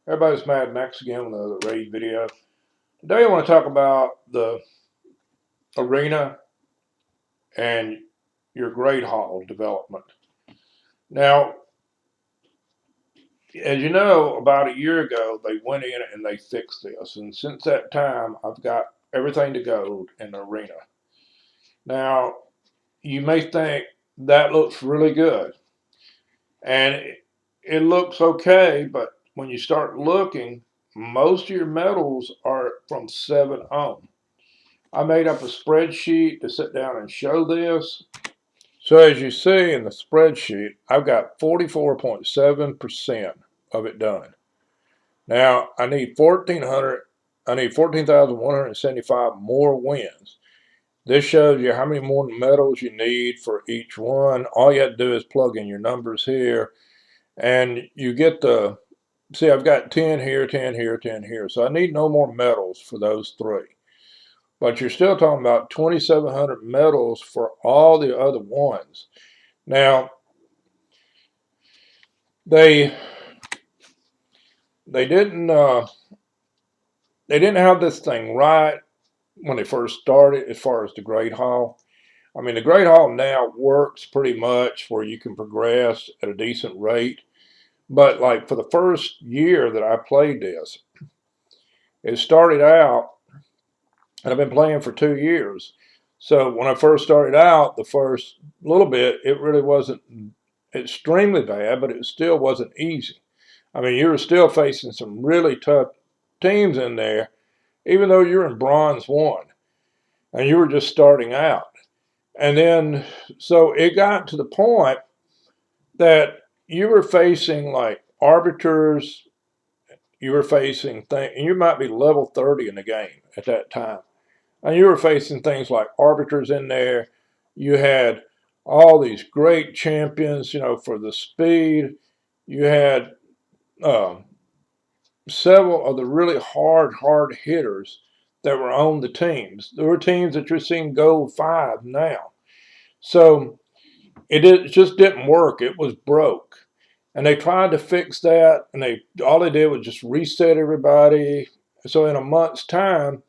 Everybody's Madmaxed again with another raid video. Today I want to talk about the arena and your grade hall development. Now, as you know, about a year ago they went in and they fixed this, and since that time I've got everything to go in the arena. Now, you may think that looks really good, and it looks okay, but when you start looking, most of your medals are from 7 on. I made up a spreadsheet to sit down and show this. So as you see in the spreadsheet, I've got 44.7% of it done. Now I need 14,175 more wins. This shows you how many more medals you need for each one. All you have to do is plug in your numbers here and you get the, see I've got 10 here, 10 here, 10 here. So I need no more medals for those three. But you're still talking about 2,700 medals for all the other ones. Now, they they didn't uh, they didn't have this thing right when they first started as far as the grade hall. I mean, the grade hall now works pretty much where you can progress at a decent rate. But like for the first year that I played this, it started out, and I've been playing for 2 years. So when I first started out, the first little bit, it really wasn't extremely bad, but it still wasn't easy. I mean, you were still facing some really tough teams in there, even though you're in bronze one and you were just starting out. And then, so it got to the point that you were facing like arbiters, you were facing things, and you might be level 30 in the game at that time. And you were facing things like arbiters in there. You had all these great champions, for the speed. You had um, several of the really hard hitters that were on the teams. There were teams that you're seeing go 5 now. So just didn't work. It was broke. And they tried to fix that, and all they did was just reset everybody. So in a month's time,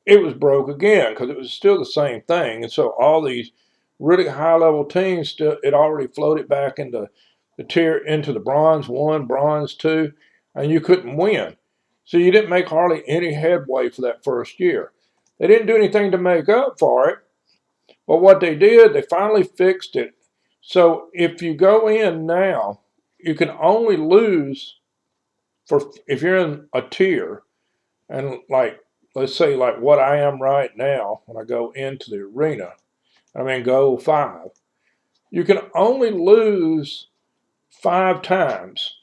it was broke again because it was still the same thing. And so all these really high level teams still, it already floated back into the tier, into the bronze one, bronze two, and you couldn't win. So you didn't make hardly any headway for that first year. They didn't do anything to make up for it, but what they did, they finally fixed it. So if you go in now, you can only lose for if you're in a tier, and like let's say like what I am right now when I go into the arena, I mean go 5. You can only lose 5 times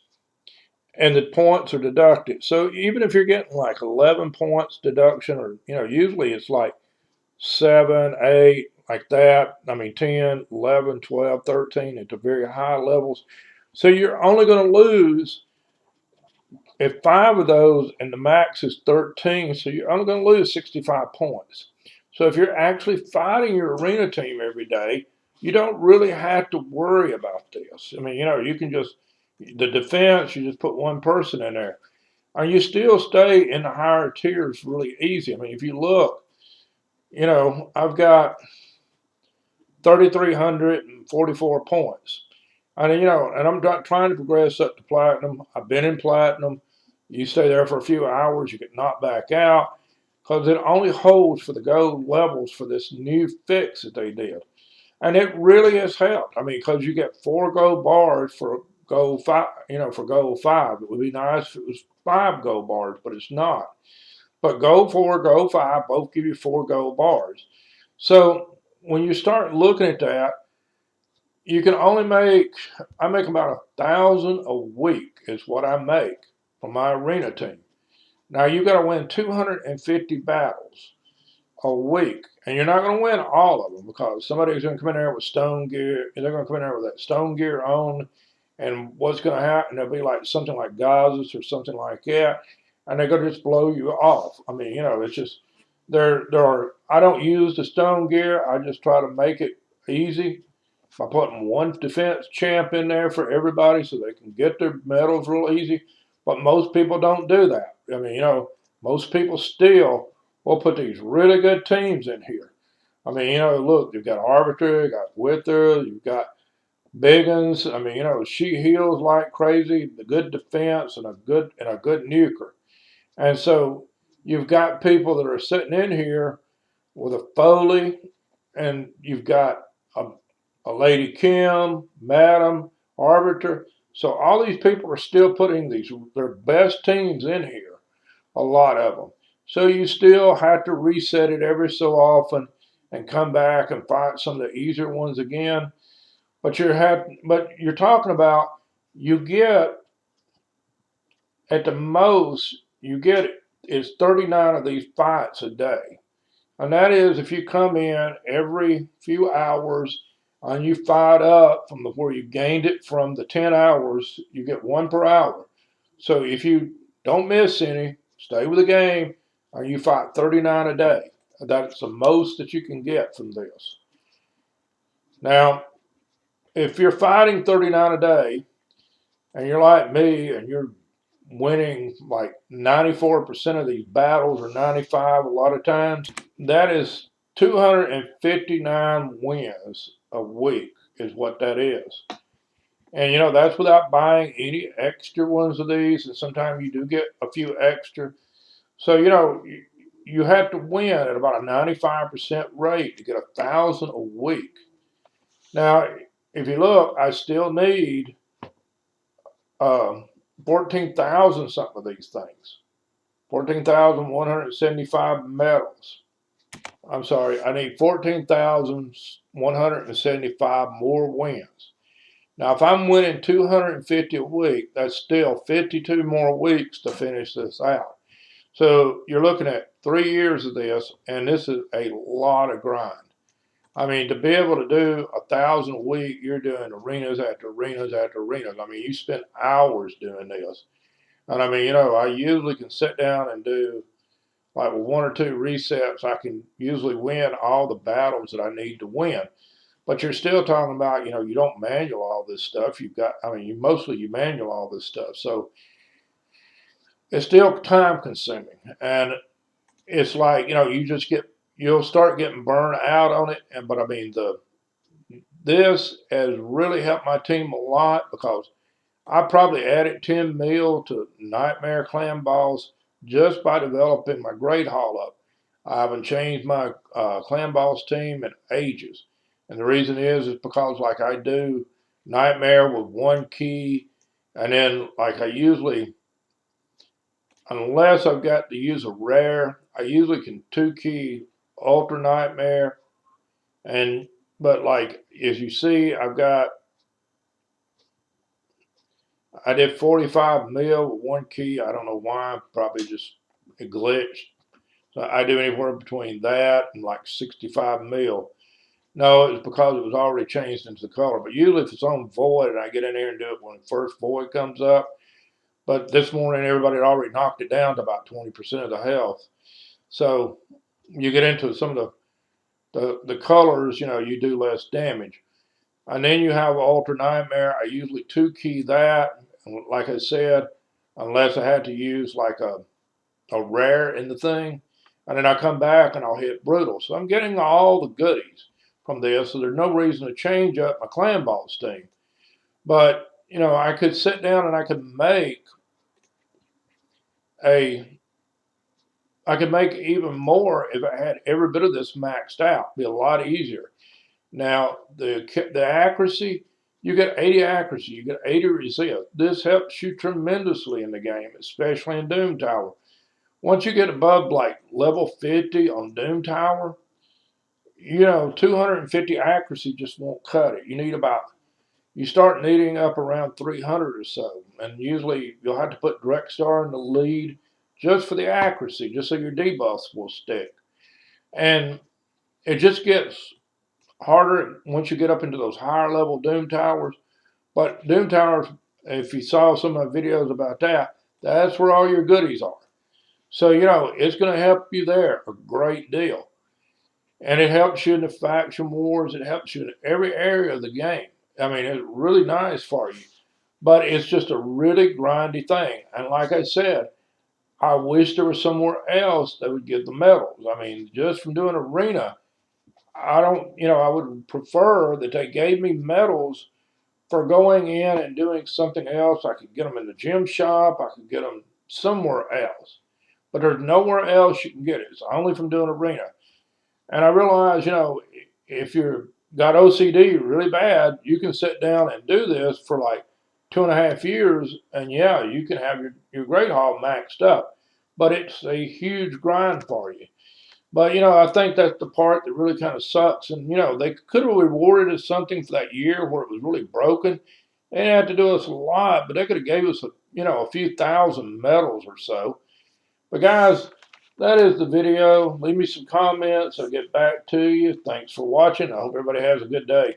and the points are deducted. So even if you're getting like 11 points deduction, or usually it's like 7, 8, like that. I mean 10, 11, 12, 13 at the very high levels. So you're only going to lose if 5 of those, and the max is 13, so you're only going to lose 65 points. So if you're actually fighting your arena team every day, you don't really have to worry about this. I mean, you can just, the defense, you just put one person in there. And you still stay in the higher tiers really easy. I mean, if you look, I've got 3,344 points. And I'm not trying to progress up to platinum. I've been in platinum. You stay there for a few hours, you get knocked back out because it only holds for the gold levels for this new fix that they did. And it really has helped. I mean, because you get 4 gold bars for gold 5, for gold 5. It would be nice if it was 5 gold bars, but it's not. But gold 4, gold 5 both give you 4 gold bars. So when you start looking at that, you can only I make about 1,000 a week is what I make for my arena team. Now you got to win 250 battles a week, and you're not going to win all of them because somebody's going to come in there with stone gear, and they're going to come in there with that stone gear on, and what's going to happen? There'll be like something like gases or something like that, and they're going to just blow you off. I mean, it's just there are. I don't use the stone gear. I just try to make it easy by putting one defense champ in there for everybody so they can get their medals real easy. But most people don't do that. I mean, most people still will put these really good teams in here. I mean, look, you've got Arbiter, you've got Wither, you've got Biggins. I mean, she heals like crazy, the good defense and a good nuker. And so you've got people that are sitting in here with a Foley, and you've got a Lady Kim, Madam, Arbiter. So all these people are still putting their best teams in here, a lot of them. So you still have to reset it every so often and come back and find some of the easier ones again. But you're talking about, you get at the most you get is 39 of these fights a day. And that is if you come in every few hours and you fight up from where you gained it from the 10 hours, you get one per hour. So if you don't miss any, stay with the game, and you fight 39 a day. That's the most that you can get from this. Now, if you're fighting 39 a day and you're like me and you're winning like 94% of these battles, or 95 a lot of times, that is 259 wins a week is what that is. And that's without buying any extra ones of these, and sometimes you do get a few extra. So you have to win at about a 95% rate to get 1,000 a week. Now, if you look, I still need 14,000 something of these things. 14,175 medals. I'm sorry, I need 14,175 more wins. Now, if I'm winning 250 a week, that's still 52 more weeks to finish this out. So you're looking at 3 years of this, and this is a lot of grind. I mean, to be able to do 1,000 a week, you're doing arenas after arenas after arenas. I mean, you spend hours doing this. And I mean, I usually can sit down and do like with one or two resets. I can usually win all the battles that I need to win. But you're still talking about, you don't manual all this stuff. You manual all this stuff. So it's still time consuming. And it's like, you'll start getting burned out on it. But I mean, this has really helped my team a lot, because I probably added 10 mil to Nightmare Clan Balls just by developing my Great Hall up. I haven't changed my Clan Balls team in ages. And the reason is because like I do Nightmare with one key, and then like I usually, unless I've got to use a rare, I usually can 2-key Ultra Nightmare. But like, as you see, I did 45 mil with one key. I don't know why, probably just it glitched. So I do anywhere between that and like 65 mil. No, it was because it was already changed into the color. But usually if it's on void, and I get in here and do it when the first void comes up. But this morning, everybody had already knocked it down to about 20% of the health. So you get into some of the colors, you do less damage. And then you have Ultra Nightmare. I usually 2-key that. And like I said, unless I had to use like a rare in the thing. And then I come back and I'll hit Brutal. So I'm getting all the goodies from this. So there's no reason to change up my Clan Balls team. But, I could sit down and I could make even more if I had every bit of this maxed out. It'd be a lot easier. Now, the accuracy, you get 80 accuracy, you get 80 resist. This helps you tremendously in the game, especially in Doom Tower. Once you get above like level 50 on Doom Tower, 250 accuracy just won't cut it. You start needing up around 300 or so. And usually you'll have to put Direct Star in the lead just for the accuracy, just so your debuffs will stick. And it just gets harder once you get up into those higher level Doom Towers. But Doom Towers, if you saw some of my videos about that, that's where all your goodies are. So, it's going to help you there a great deal. And it helps you in the faction wars. It helps you in every area of the game. I mean, it's really nice for you. but it's just a really grindy thing. And like I said, I wish there was somewhere else that would give the medals. I mean, just from doing arena, I don't, I would prefer that they gave me medals for going in and doing something else. I could get them in the gym shop. I could get them somewhere else. But there's nowhere else you can get it. It's only from doing arena. And I realize, if you're got OCD really bad, you can sit down and do this for like 2.5 years, and yeah, you can have your great hall maxed up. But it's a huge grind for you. But I think that's the part that really kind of sucks. And they could have rewarded us something for that year where it was really broken. They didn't have to do us a lot, but they could have gave us a few thousand medals or so. But guys, that is the video. Leave me some comments. I'll get back to you. Thanks for watching. I hope everybody has a good day.